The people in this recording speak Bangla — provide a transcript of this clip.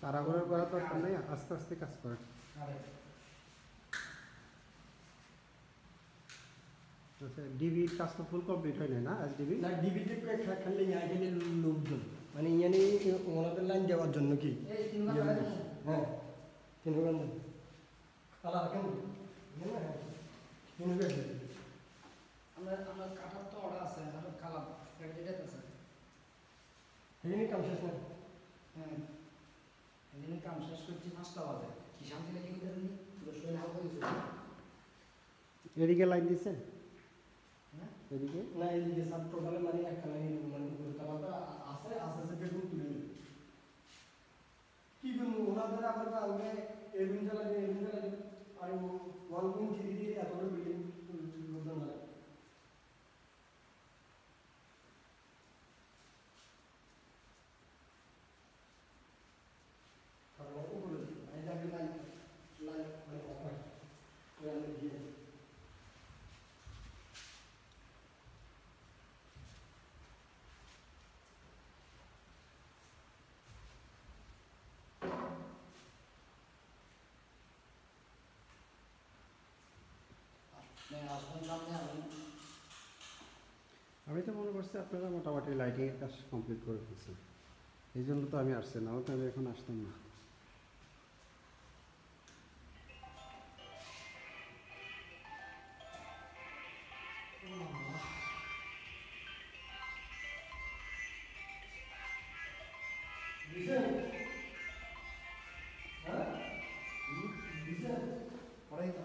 তাড়াহুড়ো করার দরকার নেই, আস্তে আস্তে কাজ করেন। আচ্ছা, ডিবির কাজ তো ফুল কমপ্লিট হয় না এসডিবি? না, ডিবিতে খালি এখানে লোকজন মানে ইয়ানি ওনাদের লাইন দেওয়ার জন্য কি? হ্যাঁ, 3 ঘন্টা কালা রাখেন আমরা কাটার তো অর্ডার আছে, আর কালা ফ্যাক্টরিতে আছে। এখানে কাম শেষ না? হ্যাঁ, এদিনে কাম শেষ করছি 5টা বাজে। কি শান্তি লাগে কি জানি, পুরো শরীর হালকা হয়ে গেছে। এদিকে লাইন দিচ্ছেন? হ্যাঁ, এদিকে না, এদিকে সব টোটালে মানে একটা লাইন মানে কালাটা আছে বেডরুম তুলে দিল কি করবো ওনাদের আবার আগে এরুম জ্বালাবে আর 1.3 দিয়ে এত বড় বিল্ডিং লোকজন লাগে। কারণ উপরে এই জায়গায় লাইন মানে অফার লাইন দিয়ে আসবেন সামনে আমি। আমি তো মনে করছি আপনারা মোটামুটি লাইটিংয়ের কাজ কমপ্লিট করে ফেলছেন, এই জন্য তো আমি আসছি, নাও তো আমি এখন আসতাম না। হ্যাঁ পরেই তো